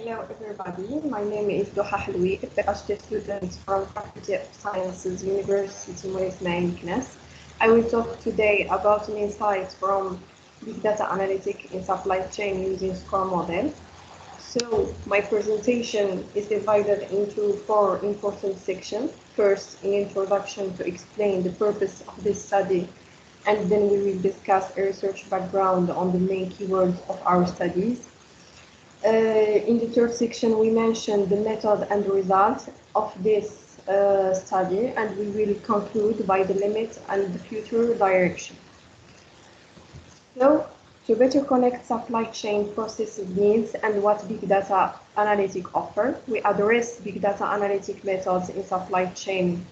Hello everybody, my name is Doha Haloui, a PhD student from Faculty of Sciences, University Moisna. I will talk today about an insight from Big Data Analytics in Supply Chain using SCOR Model. So my presentation is divided into 4 important sections. First, an introduction to explain the purpose of this study, and then we will discuss a research background on the main keywords of our studies. In the third section, we mentioned the method and the result of this study, and we will conclude by the limit and the future direction. So, to better connect supply chain processes needs and what Big Data Analytics offer, we address Big Data Analytic methods in supply chain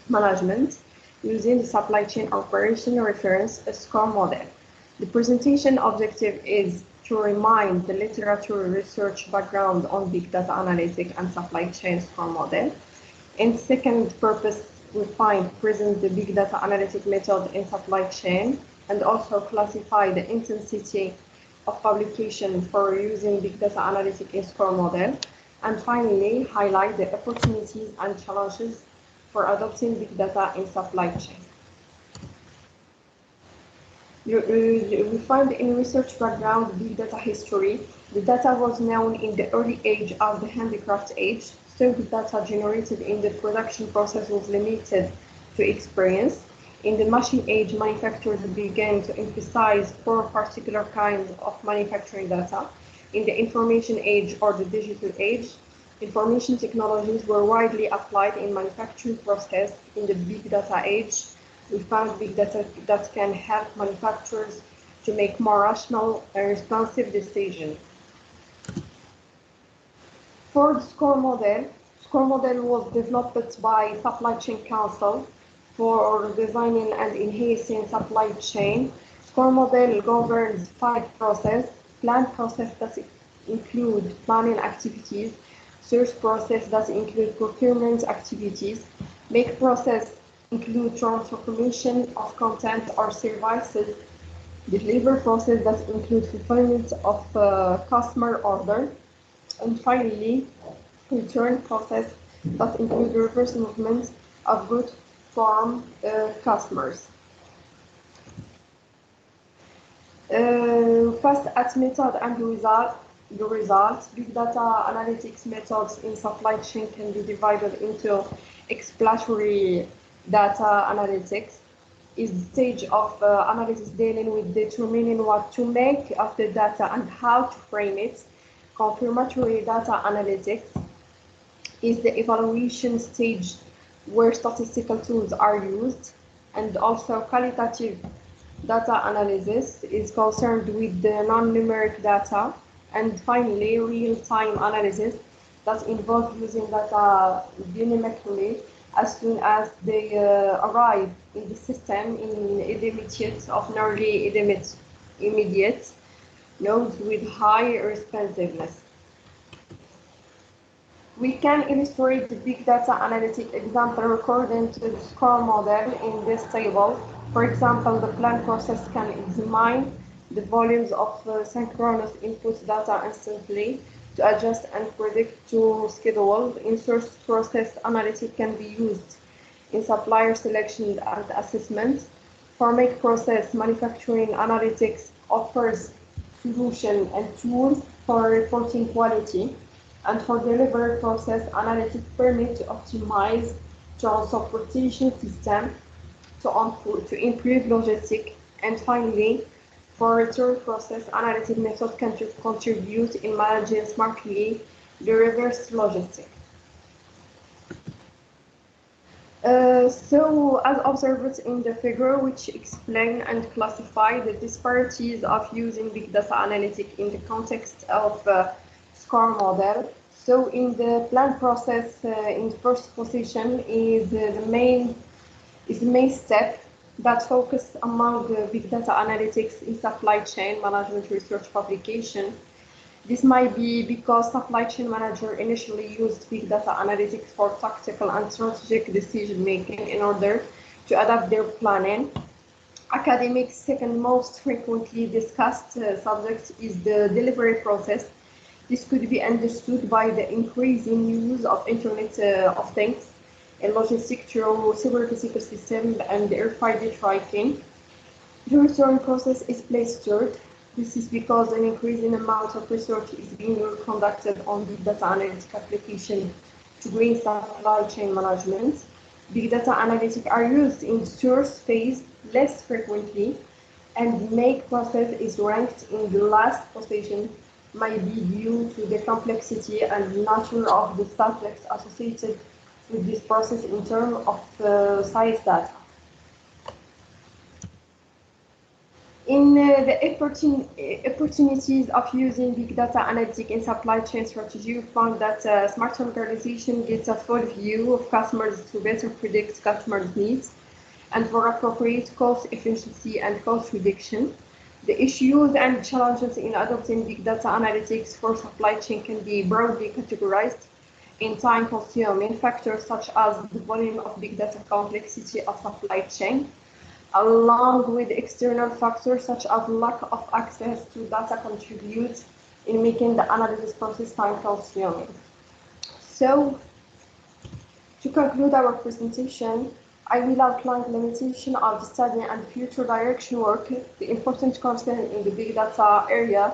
management using the supply chain operation reference, a SCOR model. The presentation objective is to remind the literature research background on Big Data Analytics and supply chain SCOR model. In second purpose, we present the Big Data Analytic method in supply chain and also classify the intensity of publication for using Big Data Analytics in SCOR model. And finally, highlight the opportunities and challenges for adopting Big Data in supply chain. We find in research background Big Data history. The data was known in the early age of the handicraft age, so the data generated in the production process was limited to experience. In the machine age, manufacturers began to emphasize 4 particular kinds of manufacturing data. In the information age or the digital age, information technologies were widely applied in manufacturing process. In the big data age, we found big data that can help manufacturers to make more rational and responsive decisions. For the SCOR model was developed by Supply Chain Council for designing and enhancing supply chain. SCOR model governs 5 processes: plan process that include planning activities, source process that include procurement activities, make process include transformation of content or services, deliver process that include fulfillment of customer order, and finally, return process that include reverse movement of goods from customers. First, at method and the result, Big Data Analytics methods in supply chain can be divided into exploratory data analytics, is the stage of analysis dealing with determining what to make of the data and how to frame it. Confirmatory data analytics is the evaluation stage where statistical tools are used, and also qualitative data analysis is concerned with the non-numeric data, and finally real-time analysis that involves using data dynamically as soon as they arrive in the system in intermediate of nearly immediate nodes with high responsiveness. We can illustrate the big data analytic example according to the SCOR model in this table. For example, the plan process can examine the volumes of synchronous input data instantly to adjust and predict to schedule. In source process analytics can be used in supplier selection and assessment. For make process, manufacturing analytics offers solution and tools for reporting quality. And for delivery process, analytics permit to optimize transportation system to improve logistics. And finally, for return process, analytic methods can contribute in managing smartly the reverse logistics. So, as observed in the figure, which explain and classify the disparities of using big data analytics in the context of SCOR model. So, in the plan process, in the first position is the main step that focus among the big data analytics in supply chain management research publication. This might be because supply chain manager initially used big data analytics for tactical and strategic decision making in order to adapt their planning. Academics' second most frequently discussed subject is the delivery process. This could be understood by the increasing use of Internet of Things, a logistic through several physical systems and RFID tracking. The return process is plastered. This is because an increasing amount of research is being conducted on big data analytic application to green supply chain management. Big data analytics are used in source phase less frequently, and make process is ranked in the last position might be due to the complexity and nature of the subjects associated with this process in terms of size data. In the opportunities of using big data analytics in supply chain strategy, we found that smart organization gets a full view of customers to better predict customers' needs and for appropriate cost efficiency and cost reduction. The issues and challenges in adopting big data analytics for supply chain can be broadly categorized in time-consuming factors such as the volume of big data complexity of supply chain, along with external factors such as lack of access to data contribute in making the analysis process time-consuming. So, to conclude our presentation, I will outline the limitation of the study and future direction work. The important concern in the big data area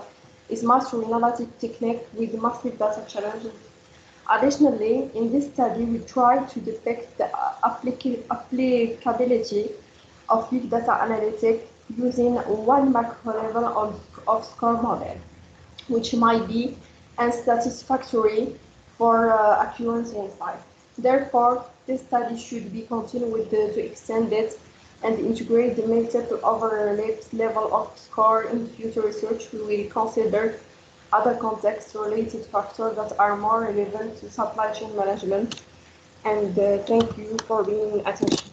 is mastering analytic technique with massive data challenges. Additionally, in this study, we try to depict the applicability of big data analytics using one macro level of SCOR model, which might be unsatisfactory for accurate insight. Therefore, this study should be continued to extend it and integrate the method to overlaps level of SCOR in future research. We will consider other context-related factors that are more relevant to supply chain management. And thank you for being attention.